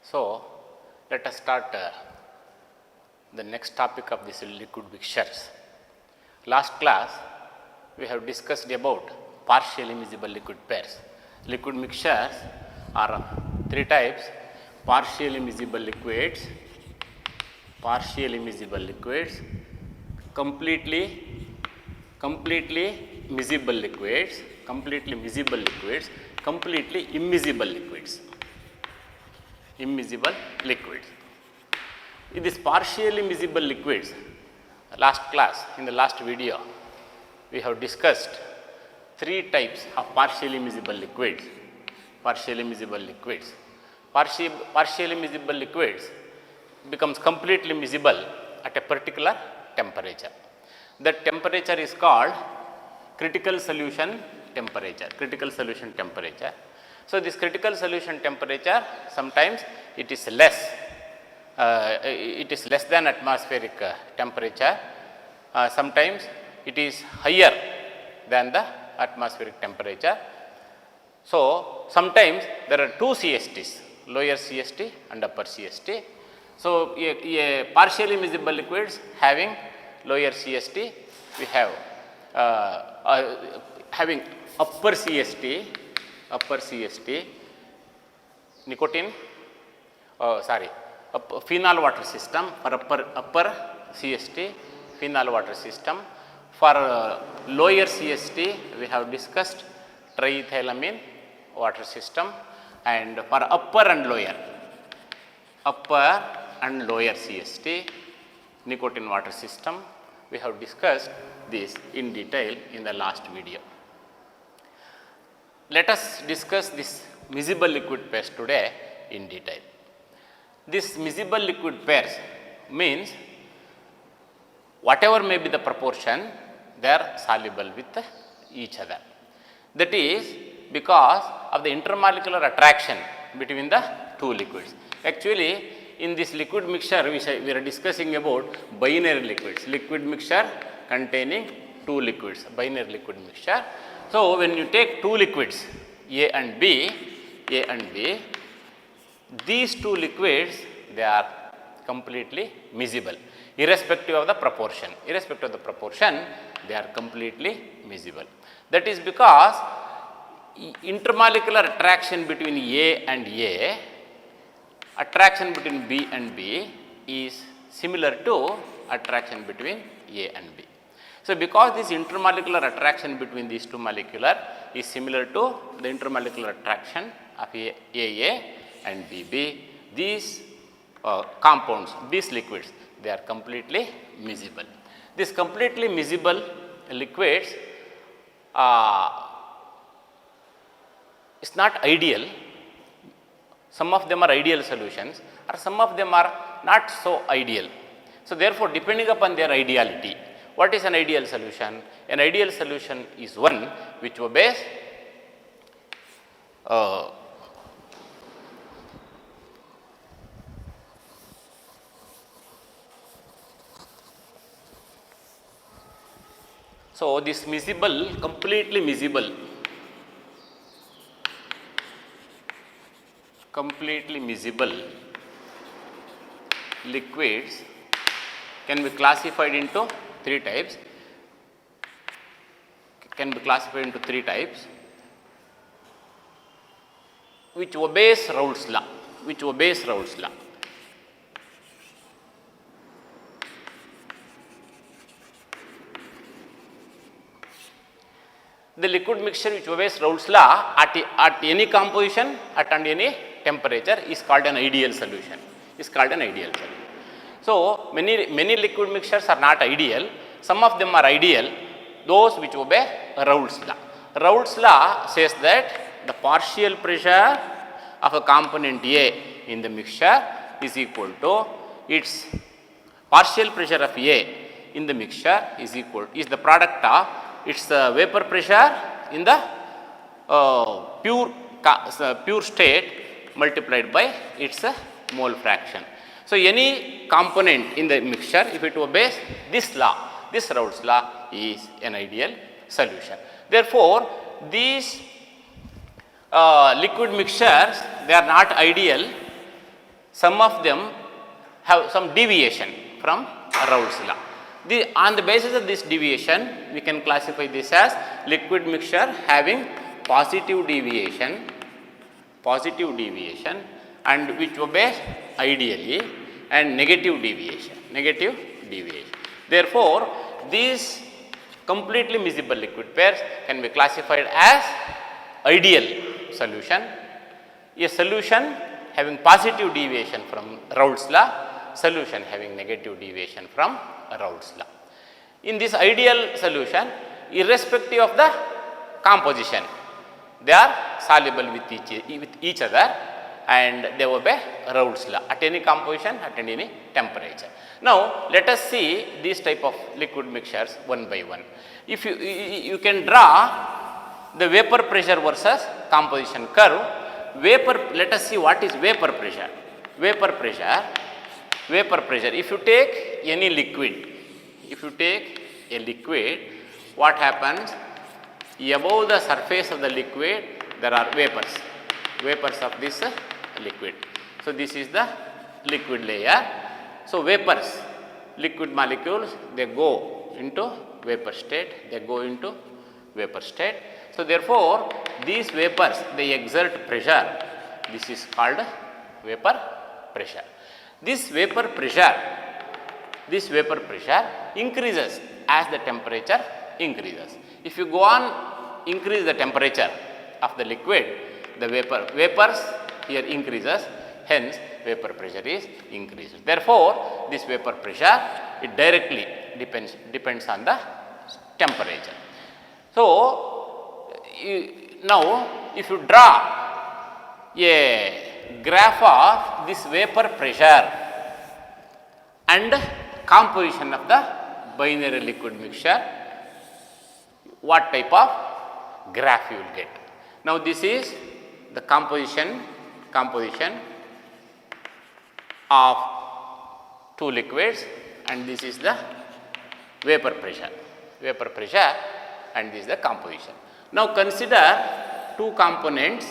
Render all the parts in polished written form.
So, let us start the next topic of this liquid mixtures. Last class we have discussed about partially miscible liquid pairs. Liquid mixtures are three types: partially miscible liquids, completely miscible liquids, completely immiscible liquids. In this partially miscible liquids, last class, in the last video, we have discussed three types of partially miscible liquids. Partially miscible liquids becomes completely miscible at a particular temperature. That temperature is called critical solution temperature. So, this critical solution temperature, sometimes it is less than atmospheric temperature, sometimes it is higher than the atmospheric temperature. So, sometimes there are two CSTs, lower CST and upper CST. So, a partially miscible liquids having lower CST, we have having upper CST, nicotine, phenol water system for upper CST, phenol water system. For lower CST, we have discussed triethylamine water system, and for upper and lower CST, nicotine water system, we have discussed this in detail in the last video. Let us discuss this miscible liquid pairs today in detail. This miscible liquid pairs means whatever may be the proportion, they are soluble with each other. That is because of the intermolecular attraction between the two liquids. Actually, in this liquid mixture, we are discussing about binary liquids, liquid mixture containing two liquids, binary liquid mixture. So, when you take two liquids A and B, these two liquids, they are completely miscible irrespective of the proportion. They are completely miscible. That is because intermolecular attraction between A and A, attraction between B and B is similar to attraction between A and B. So, because this intermolecular attraction between these two molecular is similar to the intermolecular attraction of AA and BB, these compounds, these liquids, they are completely miscible. These completely miscible liquids is not ideal. Some of them are ideal solutions, or some of them are not so ideal. So, therefore, depending upon their ideality, what is an ideal solution? An ideal solution is one which obeys so this miscible, completely miscible liquids can be classified into three types. Which obeys Raoult's law. The liquid mixture which obeys Raoult's law at any composition, at any temperature is called an ideal solution. So, many liquid mixtures are not ideal. Some of them are ideal, those which obey Raoult's law. Raoult's law says that the partial pressure of a component A in the mixture is equal to its partial pressure of A in the mixture is the product of its vapor pressure in the pure state multiplied by its mole fraction. So, any component in the mixture, if it obeys this law, this Raoult's law, is an ideal solution. Therefore, these liquid mixtures, they are not ideal some of them have some deviation from Raoult's law. On the basis of this deviation, we can classify this as liquid mixture having positive deviation and which obeys ideally, and negative deviation. Therefore, these completely miscible liquid pairs can be classified as ideal solution, a solution having positive deviation from Raoult's law, solution having negative deviation from Raoult's law. In this ideal solution, irrespective of the composition, they are soluble with each other and they obey Raoult's law at any composition, at any temperature. Now, let us see these type of liquid mixtures one by one. If you can draw the vapor pressure versus composition curve. Let us see what is vapor pressure. Vapor pressure, if you take any liquid, what happens? Above the surface of the liquid, there are vapors of this liquid. So, this is the liquid layer. So, liquid molecules, they go into vapor state, So, therefore, these vapors, they exert pressure. This is called vapor pressure. This vapor pressure increases as the temperature increases. If you go on increase the temperature of the liquid, the vapors here increases, hence vapor pressure is increased. Therefore, this vapor pressure, it directly depends on the temperature. So, now if you draw a graph of this vapor pressure and composition of the binary liquid mixture, what type of graph you will get? Now, this is the composition of two liquids, and this is the vapor pressure and this is the composition. Now, consider two components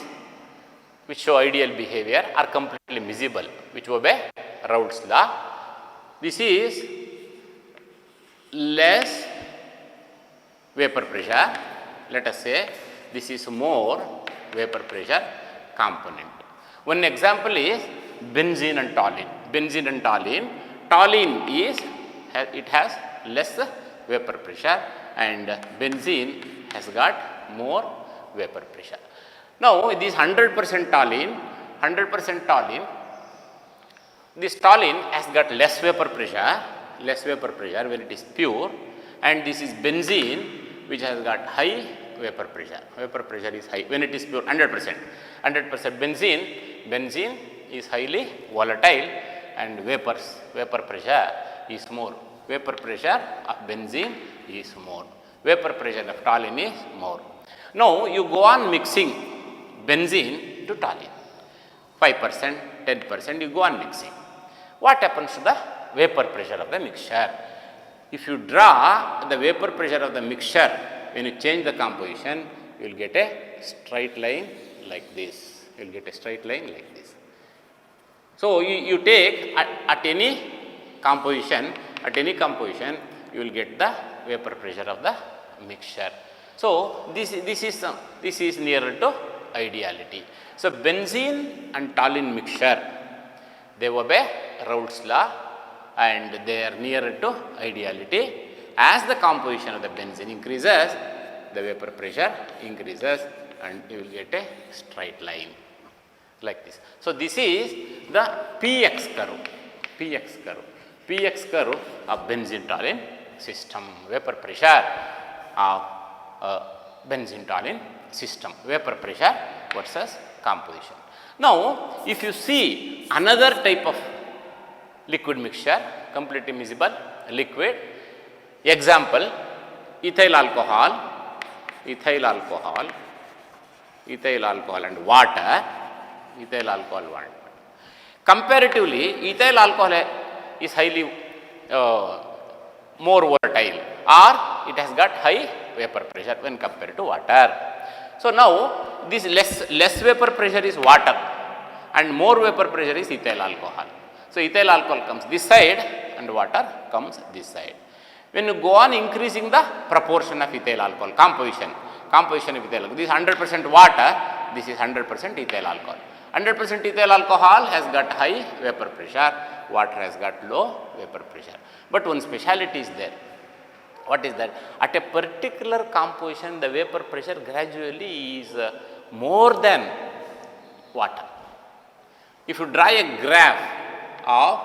which show ideal behavior are completely miscible, which obey Raoult's law. This is less vapor pressure, let us say this is more vapor pressure component. One example is benzene and toluene. Toluene has less vapor pressure and benzene has got more vapor pressure. Now, this 100% toluene, this toluene has got less vapor pressure when it is pure, and this is benzene which has got high vapor pressure. Vapor pressure is high when it is pure, 100%. Benzene is highly volatile and vapor pressure is more. Vapor pressure of benzene is more. Vapor pressure of toluene is more. Now, you go on mixing benzene to toluene, 5%, 10%, you go on mixing. What happens to the vapor pressure of the mixture? If you draw the vapor pressure of the mixture, when you change the composition, you will get a straight line like this. So, you take at any composition, you will get the vapor pressure of the mixture. So, this is nearer to ideality. So, benzene and toluene mixture, they obey Raoult's law and they are nearer to ideality. As the composition of the benzene increases, the vapor pressure increases and you will get a straight line like this. So, this is the PX curve of benzene toluene system, vapor pressure of benzene toluene system, vapor pressure versus composition. Now, if you see another type of liquid mixture, completely miscible liquid, example ethyl alcohol and water. Comparatively, ethyl alcohol is highly more volatile, or it has got high vapor pressure when compared to water. So, now this less vapor pressure is water. and more vapor pressure is ethyl alcohol. So ethyl alcohol comes this side and water comes this side. When you go on increasing the proportion of ethyl alcohol, composition of ethyl alcohol, this is 100% water, this is 100% ethyl alcohol. 100% ethyl alcohol has got high vapor pressure, water has got low vapor pressure. But one speciality is there. What is that? At a particular composition, the vapor pressure gradually is more than water. If you draw a graph of,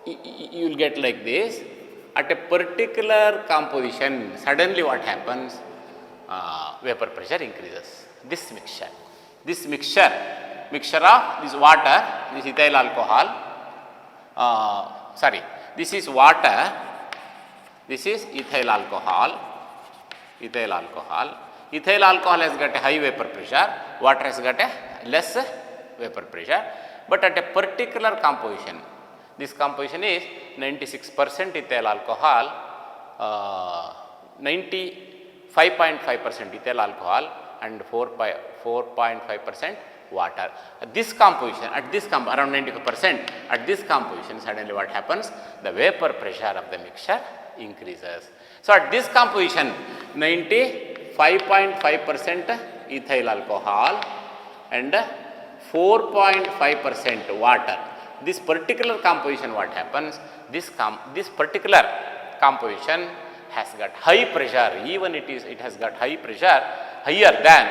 you will get like this. At a particular composition, suddenly what happens? Vapor pressure increases. This mixture of this water, this ethyl alcohol, this is water, this is ethyl alcohol. Ethyl alcohol has got a high vapor pressure, water has got a less vapor pressure, but at a particular composition, this composition is 96% ethyl alcohol, 95.5% ethyl alcohol and 4.5% water. At this composition, around 95%, at this composition, suddenly what happens? The vapor pressure of the mixture increases. So at this composition, 95.5% ethyl alcohol and 4.5% water. This particular composition, what happens? This particular composition has got high pressure, even it has got high pressure higher than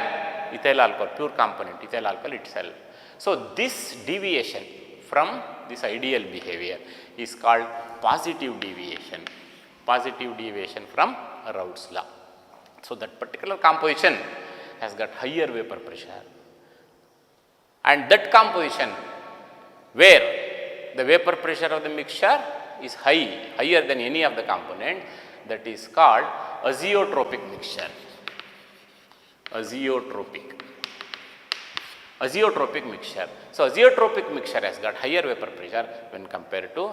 ethyl alcohol, pure component, ethyl alcohol itself. So this deviation from this ideal behavior is called positive deviation from Raoult's law. So that particular composition has got higher vapor pressure, and that composition where the vapor pressure of the mixture is higher than any of the component, that is called azeotropic mixture. Azeotropic mixture. So azeotropic mixture has got higher vapor pressure when compared to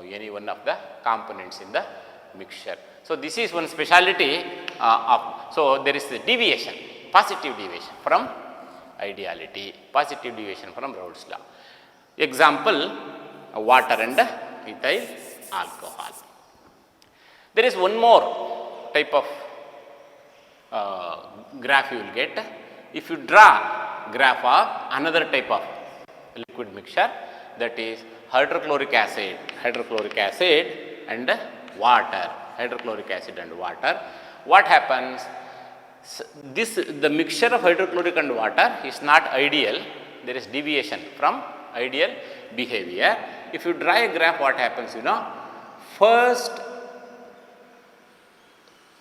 any one of the components in the mixture. So this is one speciality so there is the deviation, positive deviation from ideality, positive deviation from Raoult's law. Example, water and ethyl alcohol. There is one more type of graph you will get. If you draw graph of another type of liquid mixture, that is hydrochloric acid and water. What happens? The mixture of hydrochloric and water is not ideal. There is deviation from ideal behavior. If you draw a graph, what happens? First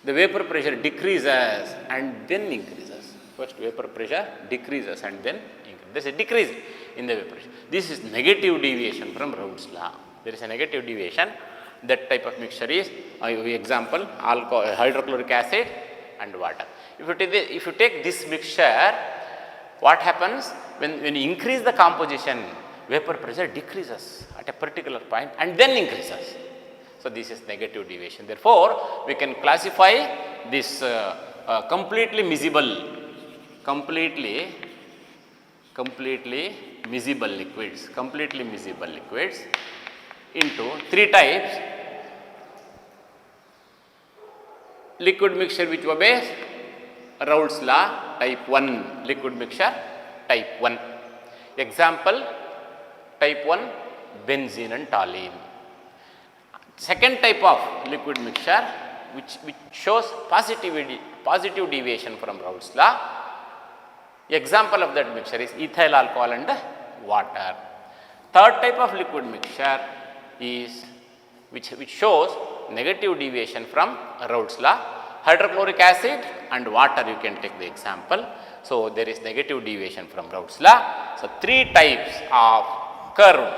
the vapor pressure decreases and then increases. First vapor pressure decreases and then increases. There is a decrease in the vapor pressure. This is negative deviation from Raoult's law. There is a negative deviation. That type of mixture is, example, hydrochloric acid and water. If you take this mixture, what happens? When you increase the composition, vapor pressure decreases at a particular point and then increases. So this is negative deviation. Therefore, we can classify this completely miscible liquids into three types. Liquid mixture which obeys Raoult's law, type 1 liquid mixture, type 1. Example, type 1 benzene and toluene. Second type of liquid mixture which shows positive deviation from Raoult's law. Example of that mixture is ethyl alcohol and water. Third type of liquid mixture is which shows negative deviation from Raoult's law. Hydrochloric acid and water, you can take the example. So there is negative deviation from Raoult's law. So three types of curves.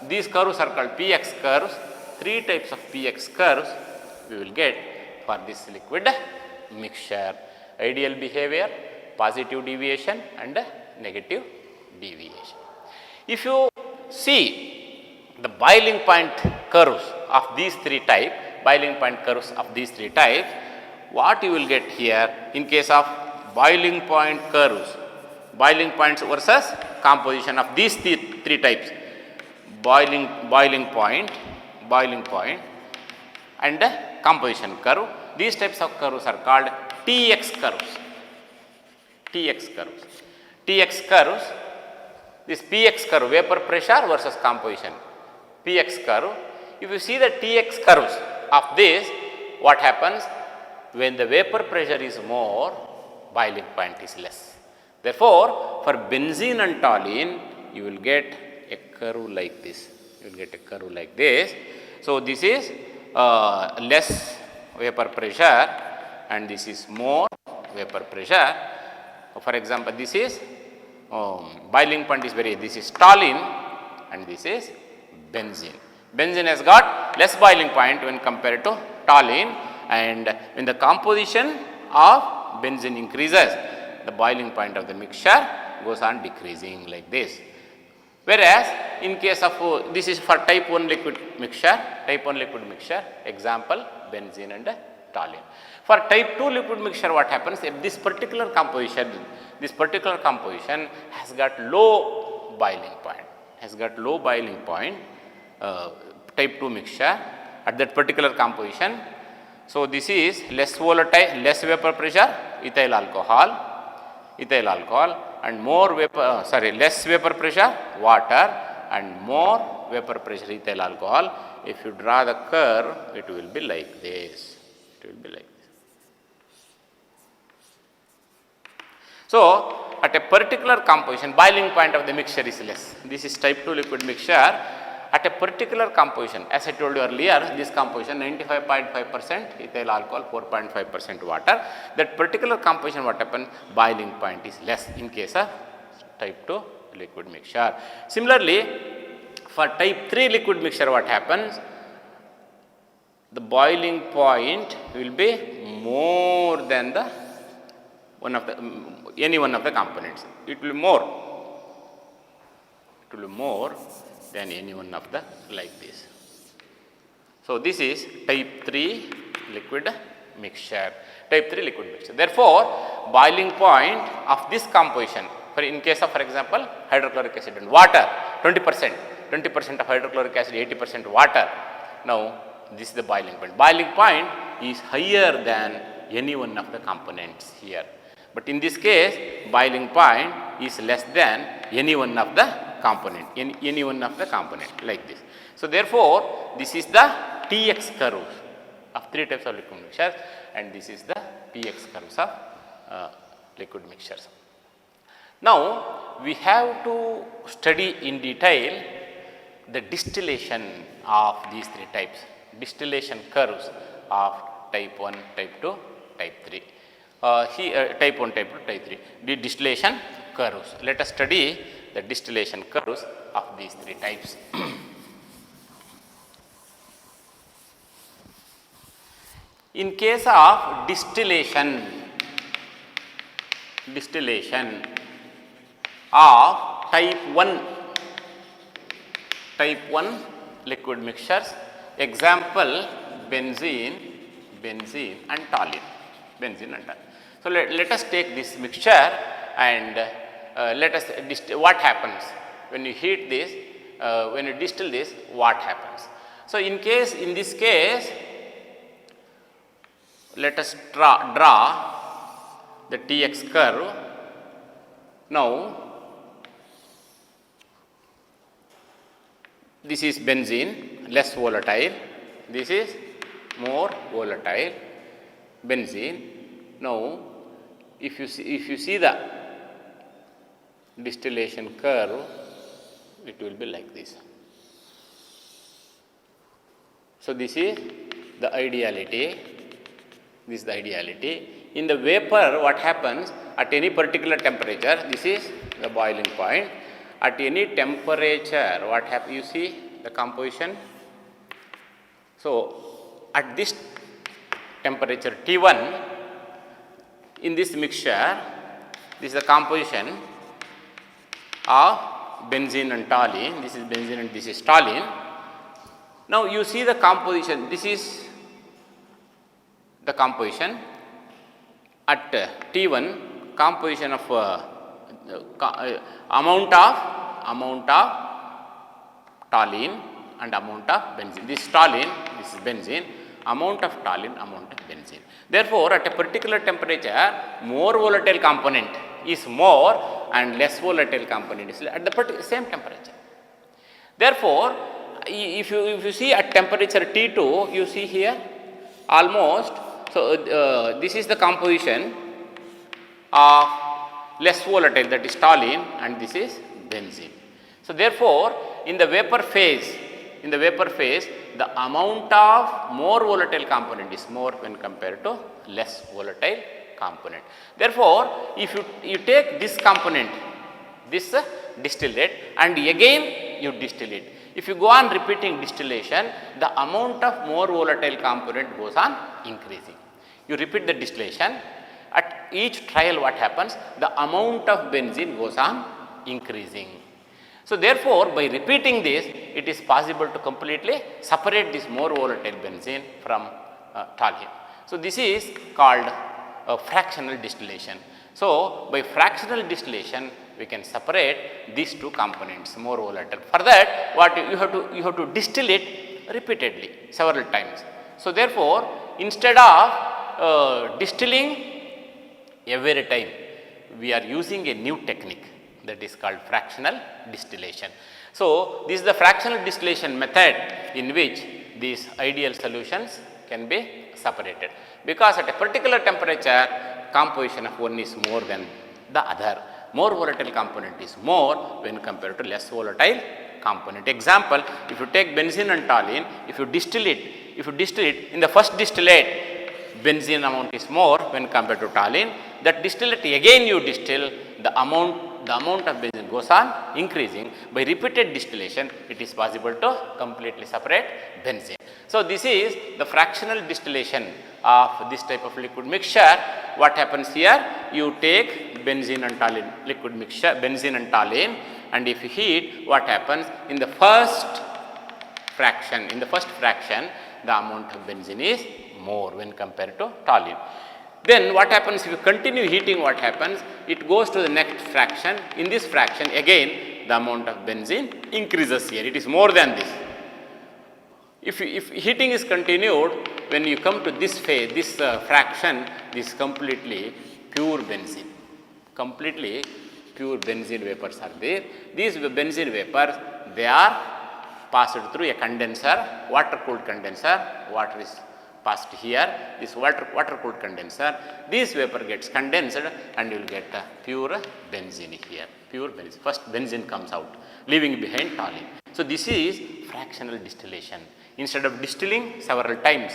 These curves are called px curves. Three types of px curves we will get for this liquid mixture: ideal behavior, positive deviation and negative deviation. If you see the boiling point curves of these three types, what you will get here in case of boiling point curves boiling points versus composition of these three types, boiling point, and composition curve. These types of curves are called TX curves. TX curves, this PX curve, vapor pressure versus composition. PX curve, if you see the TX curves of this, what happens? When the vapor pressure is more, boiling point is less. Therefore, for benzene and toluene, you will get a curve like this. So, this is less vapor pressure and this is more vapor pressure. For example, this is boiling point is this is toluene and this is benzene. Benzene has got less boiling point when compared to toluene, and when the composition of benzene increases, the boiling point of the mixture goes on decreasing like this. Whereas, in case of this is for type 1 liquid mixture, example benzene and toluene. For type 2 liquid mixture, what happens? If this particular composition has got low boiling point, type 2 mixture at that particular composition. So, this is less volatile, less vapor pressure, ethyl alcohol, and more less vapor pressure, water, and more vapor pressure, ethyl alcohol. If you draw the curve, it will be like this. So, at a particular composition, boiling point of the mixture is less. This is type 2 liquid mixture. At a particular composition, as I told you earlier, this composition 95.5% ethyl alcohol, 4.5% water. That particular composition, what happens? Boiling point is less in case of type 2 liquid mixture. Similarly, for type 3 liquid mixture, what happens? The boiling point will be more than any one of the components. It will be more than any one of the like this. So, this is type 3 liquid mixture. Therefore, boiling point of this composition, in case of, for example, hydrochloric acid and water, 20% of hydrochloric acid, 80% water. Now, this is the boiling point. Boiling point is higher than any one of the components here. But in this case, boiling point is less than any one of the component, like this. So, therefore, this is the TX curve of three types of liquid mixtures, and this is the PX curves of liquid mixtures. Now, we have to study in detail the distillation of these three types, distillation curves of type 1, type 2, type 3. Type 1, type 2, type 3, the distillation curves. Let us study the distillation curves of these three types. In case of distillation of type 1 liquid mixtures, example benzene and toluene. So, let us take this mixture and let us what happens when you heat this, when you distill this, what happens. So, in this case, let us draw the TX curve. Now, this is benzene, less volatile, this is more volatile, benzene. Now, if you see the distillation curve, it will be like this. So, this is the ideality. In the vapor, what happens at any particular temperature? This is the boiling point. At any temperature, what happens? You see the composition. So, at this temperature T1, in this mixture, this is the composition of benzene and toluene. This is benzene and this is toluene. Now, you see the composition. This is the composition at T1, composition of amount of toluene and amount of benzene. This toluene, this is benzene, amount of toluene, amount of benzene. Therefore, at a particular temperature, more volatile component is more and less volatile component is at the same temperature. Therefore, if you see at temperature T2, you see here almost, so this is the composition of less volatile, that is toluene, and this is benzene. So therefore, in the vapor phase, the amount of more volatile component is more when compared to less volatile component. Therefore, if you take this component, this distillate, and again you distill it. If you go on repeating distillation, the amount of more volatile component goes on increasing. You repeat the distillation, at each trial what happens, the amount of benzene goes on increasing. So therefore, by repeating this, it is possible to completely separate this more volatile benzene from toluene. So this is called fractional distillation. So by fractional distillation, we can separate these two components, more volatile. For that, what you have to distill it repeatedly, several times. So therefore, instead of distilling every time, we are using a new technique, that is called fractional distillation. So this is the fractional distillation method in which these ideal solutions can be separated, because at a particular temperature, composition of one is more than the other. More volatile component is more when compared to less volatile component. Example, if you take benzene and toluene, if you distill it in the first distillate, benzene amount is more when compared to toluene. That distillate again you distill, the amount of benzene goes on increasing. By repeated distillation, it is possible to completely separate benzene. So this is the fractional distillation of this type of liquid mixture. What happens here? You take benzene and toluene liquid mixture, benzene and toluene, and if you heat, what happens? In the first fraction, the amount of benzene is more when compared to toluene. Then what happens if you continue heating? What happens? It goes to the next fraction. In this fraction, again the amount of benzene increases here. It is more than this. If heating is continued, when you come to this phase, this fraction, this completely pure benzene. Completely pure benzene vapors are there. These benzene vapors, they are passed through a condenser, water cooled condenser. Water is passed here, this water cooled condenser. This vapor gets condensed and you will get pure benzene here. Pure benzene. First benzene comes out, leaving behind toluene. So this is fractional distillation. Instead of distilling several times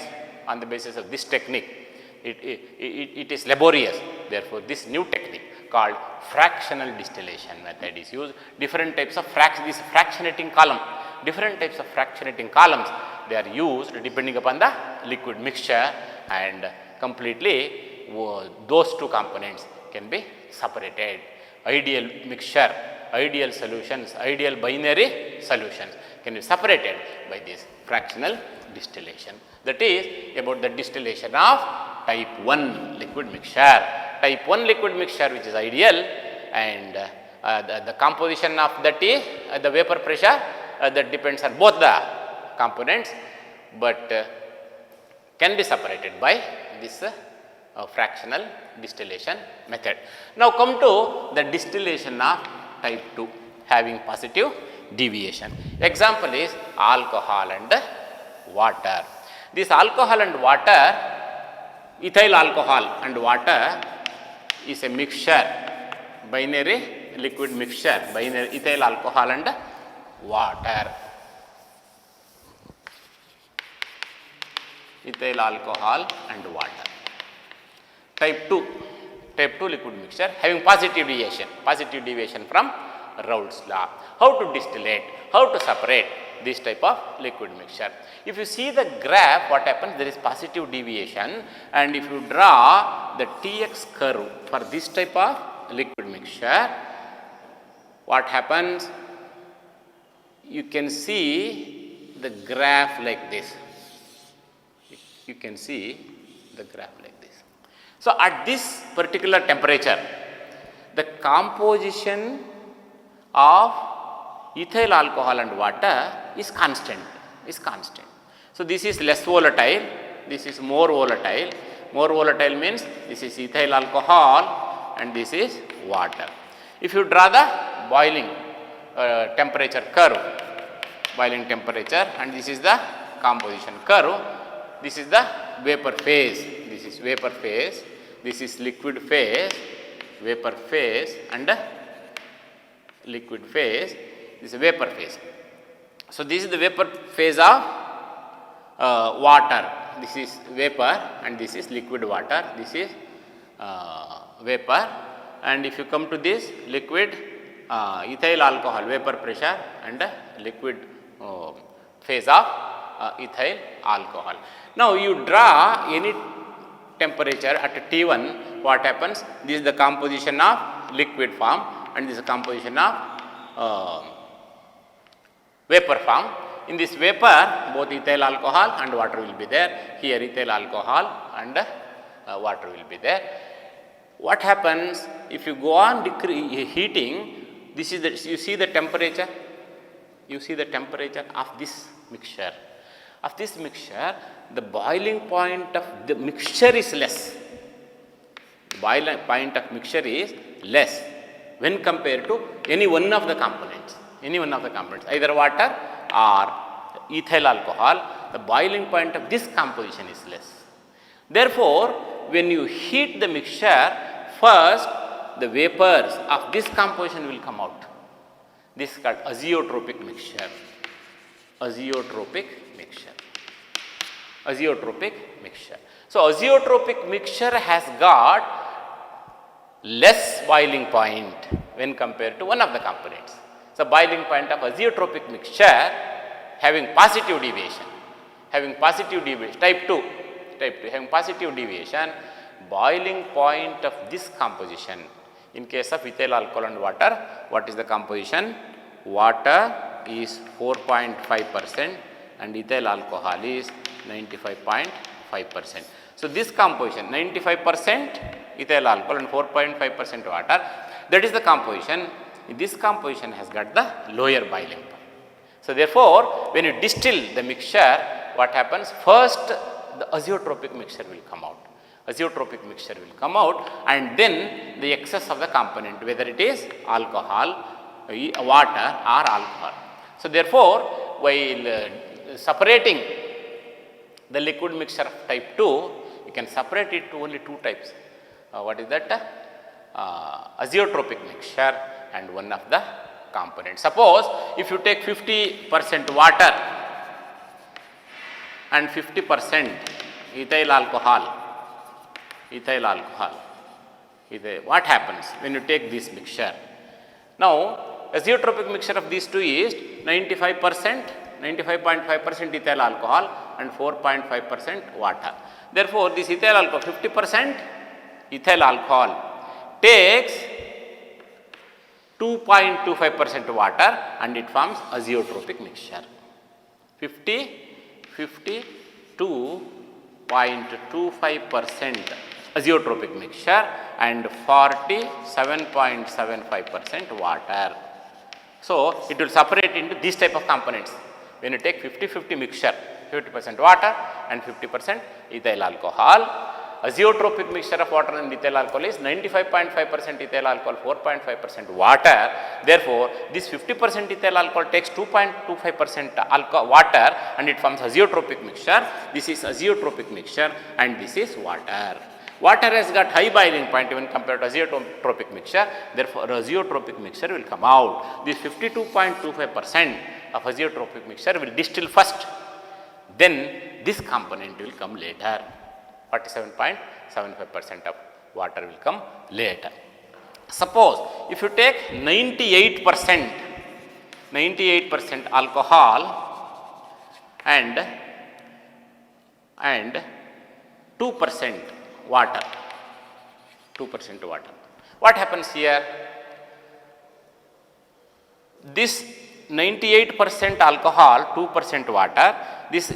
on the basis of this technique, it is laborious. Therefore, this new technique called fractional distillation method is used. Different types of this fractionating column, different types of fractionating columns, they are used depending upon the liquid mixture, and completely those two components can be separated. Ideal mixture, ideal solutions, ideal binary solutions can be separated by this fractional distillation. That is about the distillation of type 1 liquid mixture. Type 1 liquid mixture, which is ideal, and the composition of that is the vapor pressure that depends on both the components, but can be separated by this fractional distillation method. Now come to the distillation of type 2 having positive deviation. Example is alcohol and water. This alcohol and water, ethyl alcohol and water is a mixture, binary liquid mixture, binary ethyl alcohol and water. Ethyl alcohol and water. Type 2 liquid mixture having positive deviation from Raoult's law. How to distillate, how to separate this type of liquid mixture. If you see the graph, what happens? There is positive deviation, and if you draw the Tx curve for this type of liquid mixture, what happens? You can see the graph like this. You can see the graph like this. So at this particular temperature, the composition of ethyl alcohol and water is constant, So this is less volatile, this is more volatile. More volatile means this is ethyl alcohol and this is water. If you draw the boiling temperature curve, boiling temperature, and this is the composition curve, this is the vapor phase, this is vapor phase, this is liquid phase, vapor phase and liquid phase, this is vapor phase. So this is the vapor phase of water, this is vapor and this is liquid water, this is vapor. And if you come to this liquid ethyl alcohol, vapor pressure and liquid phase of ethyl alcohol. Now you draw any temperature at T1, what happens? This is the composition of liquid form and this is the composition of vapor form. In this vapor, both ethyl alcohol and water will be there. Here ethyl alcohol and water will be there. What happens if you go on heating? This is the, you see the temperature. You see the temperature of this mixture. Of this mixture, the boiling point of the mixture is less. The boiling point of mixture is less when compared to any one of the components. Any one of the components, either water or ethyl alcohol, the boiling point of this composition is less. Therefore, when you heat the mixture, first the vapors of this composition will come out. This is called azeotropic mixture. Azeotropic mixture. Azeotropic mixture. So, azeotropic mixture has got less boiling point when compared to one of the components. So, boiling point of azeotropic mixture having positive deviation, type 2, having positive deviation, boiling point of this composition. In case of ethyl alcohol and water, what is the composition? Water is 4.5% and ethyl alcohol is 95.5%. So, this composition 95% ethyl alcohol and 4.5% water, that is the composition. This composition has got the lower boiling point. So, therefore, when you distill the mixture, what happens? First, the azeotropic mixture will come out. Azeotropic mixture will come out and then the excess of the component, whether it is alcohol, water or alcohol. So, therefore, while separating the liquid mixture of type 2, you can separate it to only two types. What is that? Azeotropic mixture and one of the components. Suppose if you take 50% water and 50% ethyl alcohol, what happens when you take this mixture? Now, azeotropic mixture of these two is 95%, 95.5% ethyl alcohol and 4.5% water. Therefore, this ethyl alcohol, 50% ethyl alcohol takes 2.25% water and it forms azeotropic mixture. 52.25% azeotropic mixture and 47.75% water. So, it will separate into these type of components. When you take 50-50 mixture, 50% water and 50% ethyl alcohol, azeotropic mixture of water and ethyl alcohol is 95.5% ethyl alcohol, 4.5% water. Therefore, this 50% ethyl alcohol takes 2.25% water and it forms azeotropic mixture. This is azeotropic mixture and this is water. Water has got high boiling point when compared to azeotropic mixture. Therefore, azeotropic mixture will come out. This 52.25% of azeotropic mixture will distill first. Then this component will come later. 47.75% of water will come later. Suppose if you take 98% alcohol and 2% water, what happens here? This 98% alcohol, 2% water, this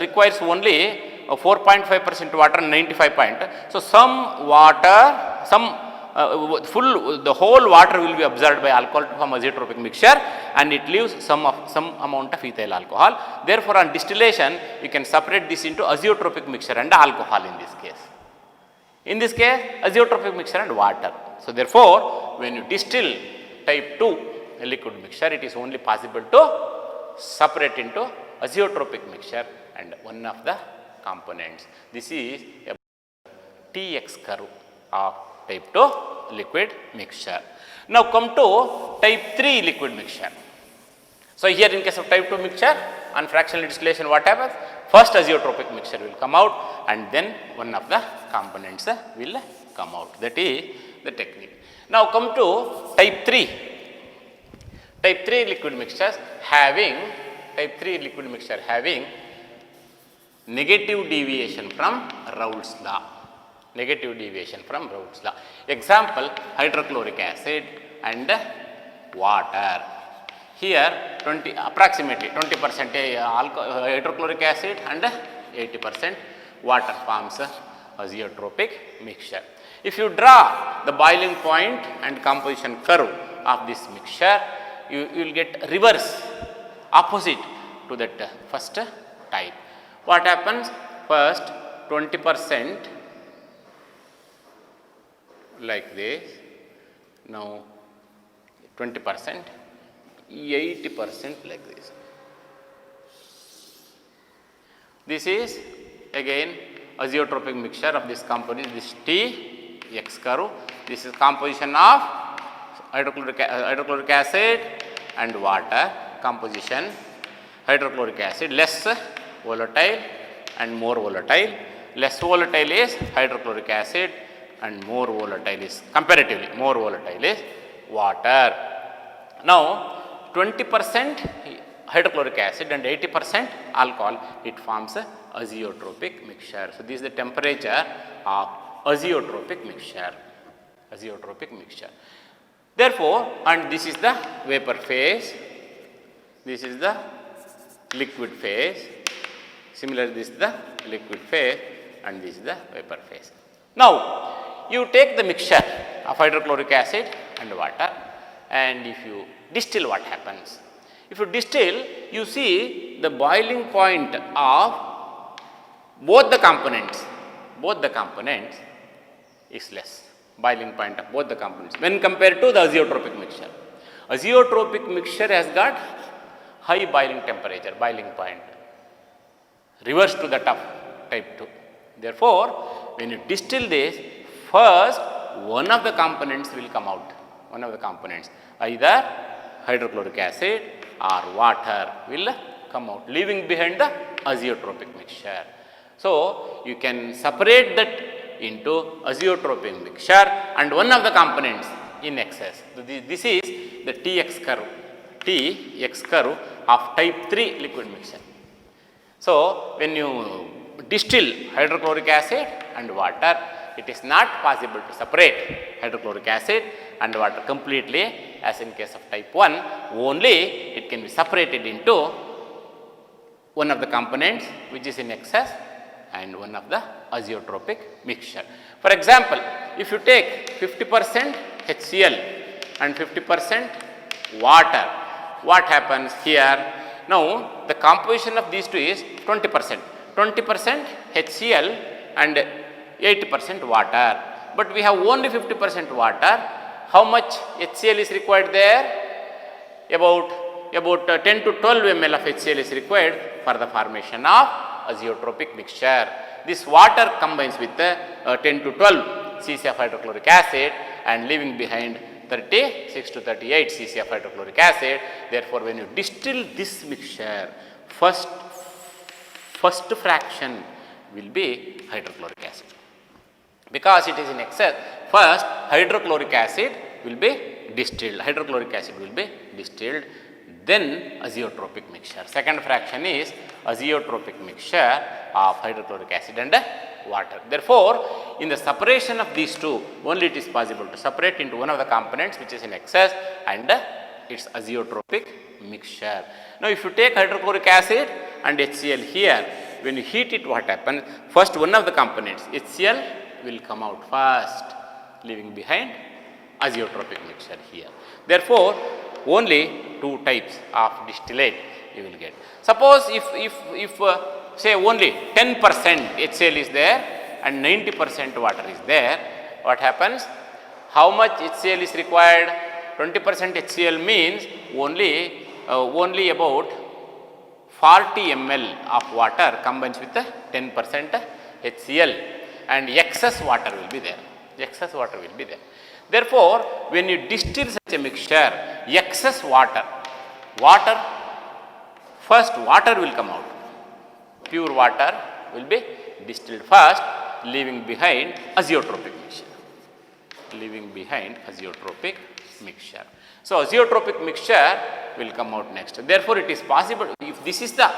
requires only 4.5% water and 95 point. So, some water, some the whole water will be absorbed by alcohol to form azeotropic mixture, and it leaves some amount of ethyl alcohol. Therefore, on distillation, you can separate this into azeotropic mixture and alcohol in this case. In this case, azeotropic mixture and water. So, therefore, when you distill type 2 liquid mixture, it is only possible to separate into azeotropic mixture and one of the components. This is a TX curve of type 2 liquid mixture. Now, come to type 3 liquid mixture. So, here in case of type 2 mixture, on fractional distillation, what happens? First azeotropic mixture will come out and then one of the components will come out. That is the technique. Now, come to type 3. Type 3 liquid mixtures having negative deviation from Raoult's law. Negative deviation from Raoult's law. Example, hydrochloric acid and water. Here approximately 20% hydrochloric acid and 80% water forms azeotropic mixture. If you draw the boiling point and composition curve of this mixture, you will get reverse, opposite to that first type. What happens? First 20% like this, now 20%, 80% like this. This is again azeotropic mixture of this component, this TX curve. This is composition of hydrochloric acid and water. Composition, hydrochloric acid less volatile and more volatile. Less volatile is hydrochloric acid and more volatile is, comparatively more volatile is water. Now, 20% hydrochloric acid and 80% alcohol, it forms a azeotropic mixture. So, this is the temperature of azeotropic mixture. Therefore, and this is the vapor phase, this is the liquid phase. Similarly, this is the liquid phase and this is the vapor phase. Now, you take the mixture of hydrochloric acid and water, and if you distill, what happens? If you distill, you see the boiling point of both the components is less. Boiling point of both the components when compared to the azeotropic mixture. Azeotropic mixture has got high boiling temperature, boiling point, reverse to that of type 2. Therefore, when you distill this, first one of the components will come out. One of the components, either hydrochloric acid or water, will come out, leaving behind the azeotropic mixture. So, you can separate that into azeotropic mixture and one of the components in excess. So, this is the TX curve of type 3 liquid mixture. So, when you distill hydrochloric acid and water, it is not possible to separate hydrochloric acid and water completely, as in case of type 1, only it can be separated into one of the components which is in excess and one of the azeotropic mixture. For example, if you take 50% HCl and 50% water, what happens here? Now, the composition of these two is 20%. 20% HCl and 80% water. But we have only 50% water. How much HCl is required there? About 10 to 12 ml of HCl is required for the formation of azeotropic mixture. This water combines with 10 to 12 cc of hydrochloric acid and leaving behind 36 to 38 cc of hydrochloric acid. Therefore, when you distill this mixture, first fraction will be hydrochloric acid. Because it is in excess, first hydrochloric acid will be distilled, then azeotropic mixture. Second fraction is azeotropic mixture of hydrochloric acid and water. Therefore, in the separation of these two, only it is possible to separate into one of the components which is in excess and its azeotropic mixture. Now, if you take hydrochloric acid and HCl here, when you heat it, what happens? First, one of the components, HCl, will come out first, leaving behind azeotropic mixture here. Therefore, only two types of distillate you will get. Suppose if say only 10% HCl is there and 90% water is there, what happens? How much HCl is required? 20% HCl means only about 40 ml of water combines with the 10% HCl, and excess water will be there. Excess water will be there. Therefore, when you distill such a mixture, excess water, first water will come out. Pure water will be distilled first, leaving behind azeotropic mixture. So, azeotropic mixture will come out next. Therefore, it is possible, if this is the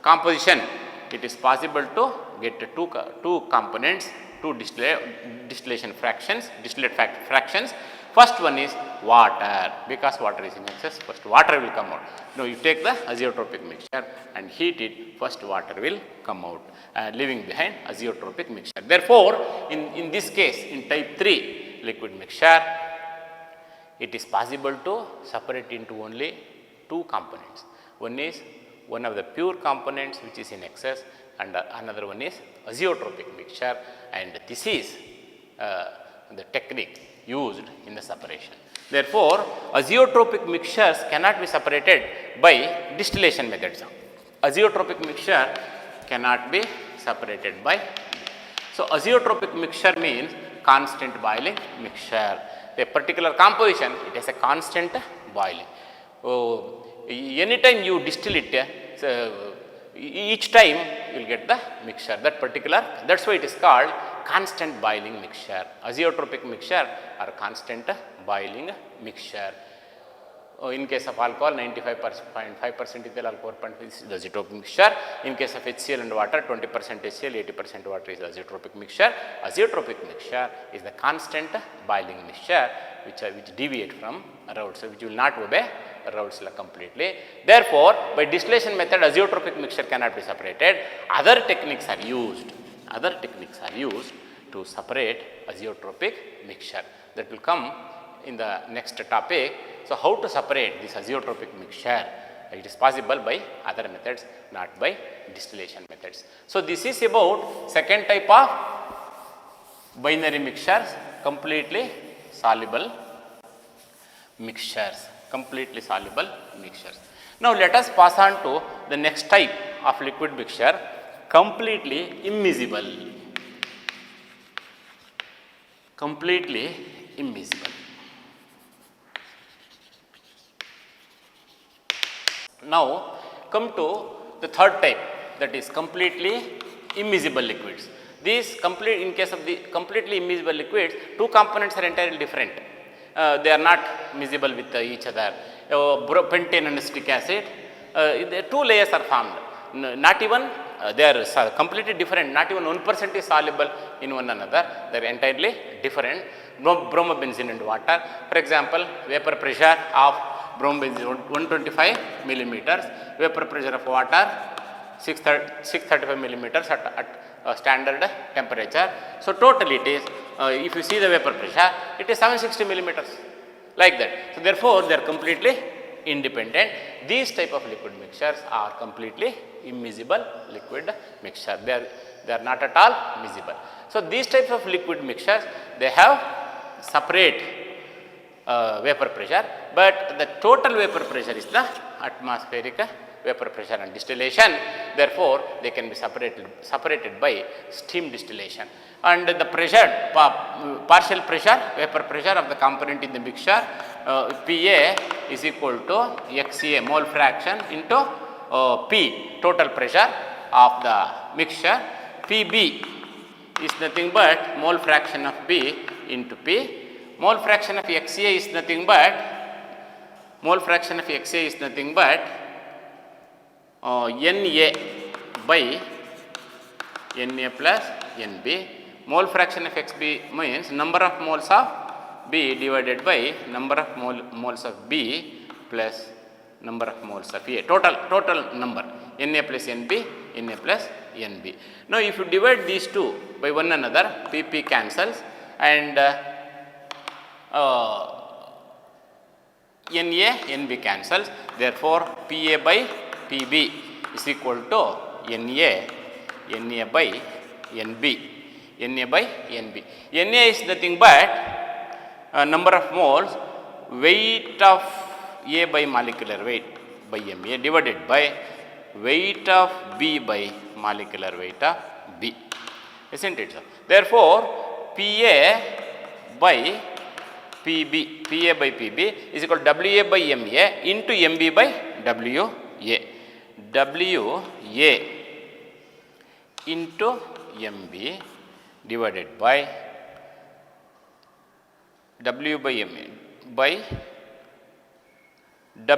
composition, it is possible to get two components, two distillate fractions. First one is water, because water is in excess, first water will come out. Now, you take the azeotropic mixture and heat it, first water will come out, leaving behind azeotropic mixture. Therefore, in this case, in type 3 liquid mixture, it is possible to separate into only two components. One of the pure components which is in excess, and another one is azeotropic mixture, and this is the technique used in the separation. Therefore, azeotropic mixtures cannot be separated by distillation methods. Azeotropic mixture cannot be separated by. So, azeotropic mixture means constant boiling mixture. A particular composition, it has a constant boiling. Anytime you distill it, each time you will get the mixture, that's why it is called constant boiling mixture. Azeotropic mixture or constant boiling mixture. In case of alcohol, 95.5% ethyl alcohol, 4.5 is the azeotropic mixture. In case of HCl and water, 20% HCl, 80% water is the azeotropic mixture. Azeotropic mixture is the constant boiling mixture which deviate from Raoult's, which will not obey Raoult's law completely. Therefore, by distillation method, azeotropic mixture cannot be separated. Other techniques are used to separate azeotropic mixture. That will come in the next topic. So, how to separate this azeotropic mixture? It is possible by other methods, not by distillation methods. So, this is about second type of binary mixtures, completely soluble mixtures. Now, let us pass on to the next type of liquid mixture, completely immiscible. Now, come to the third type, that is completely immiscible liquids. In case of the completely immiscible liquids, two components are entirely different. They are not miscible with each other. Pentane and acetic acid, two layers are formed. Not even they are completely different. Not even 1% is soluble in one another. They are entirely different. Bromobenzene and water. For example, vapor pressure of bromobenzene 125 millimeters. Vapor pressure of water 635 millimeters at standard temperature. So, total it is, if you see the vapor pressure, it is 760 millimeters, like that. So, therefore, they are completely independent. These type of liquid mixtures are completely immiscible liquid mixture. They are not at all miscible. So, these types of liquid mixtures, they have separate vapor pressure, but the total vapor pressure is the atmospheric vapor pressure and distillation. Therefore, they can be separated by steam distillation. And the pressure, partial pressure, vapor pressure of the component in the mixture, Pa is equal to XA, mole fraction, into P, total pressure of the mixture. Pb is nothing but mole fraction of B into P. Mole fraction of XA is nothing but Na by Na plus Nb. Mole fraction of Xb means number of moles of B divided by number of moles of B plus number of moles of A. Total number, Na plus Nb, Na plus Nb. Now, if you divide these two by one another, Pp cancels, and Na, Nb cancels. Therefore, Pa by Pb is equal to Na by Nb. Na by Nb. Na is nothing but number of moles, weight of A by molecular weight by Ma divided by weight of B by molecular weight of B. Isn't it so? Therefore, Pa by Pb, Pa by Pb is equal to Wa by Ma into Mb by Wa. Wa into Mb divided by W by Ma by Wa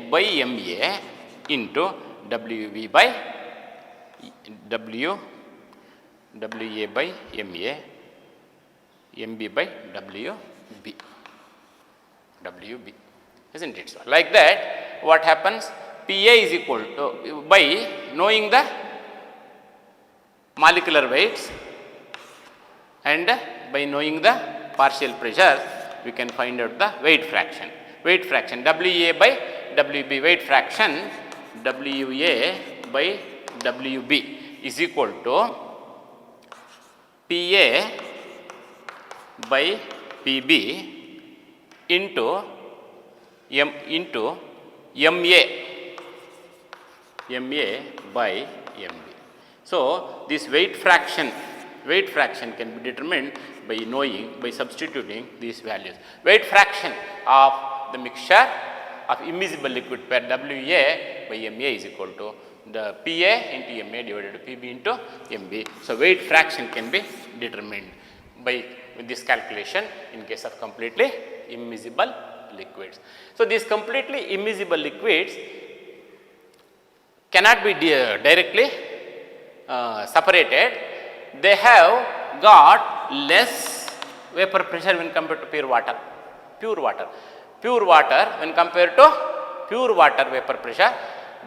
by Ma into Wb by Wa by Ma, Mb by Wb. Wb. Isn't it so? Like that, what happens? Pa is equal to, by knowing the molecular weights and by knowing the partial pressure, we can find out the weight fraction. Weight fraction, Wa by Wb, weight fraction Wa by Wb is equal to Pa by Pb into Ma by Mb. So, this weight fraction can be determined by knowing, by substituting these values. Weight fraction of the mixture of immiscible liquid per Wa by Ma is equal to the Pa into Ma divided by Pb into Mb. So, weight fraction can be determined by this calculation in case of completely immiscible liquids. So, these completely immiscible liquids cannot be directly separated. They have got less vapor pressure when compared to pure water. Pure water when compared to pure water vapor pressure,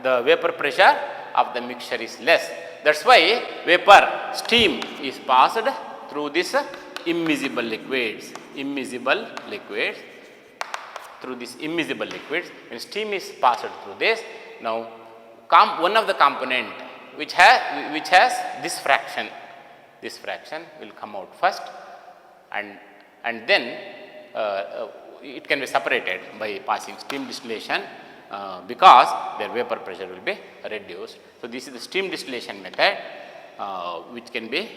the vapor pressure of the mixture is less. That's why vapor steam is passed through this immiscible liquids. Through these immiscible liquids, when steam is passed through this, now one of the component which has this fraction will come out first, and then it can be separated by passing steam distillation because their vapor pressure will be reduced. So, this is the steam distillation method which can be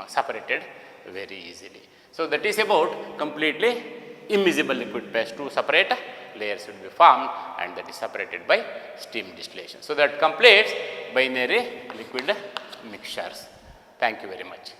separated very easily. So, that is about completely immiscible liquid phase. Two separate layers will be formed and that is separated by steam distillation. So, that completes binary liquid mixtures. Thank you very much.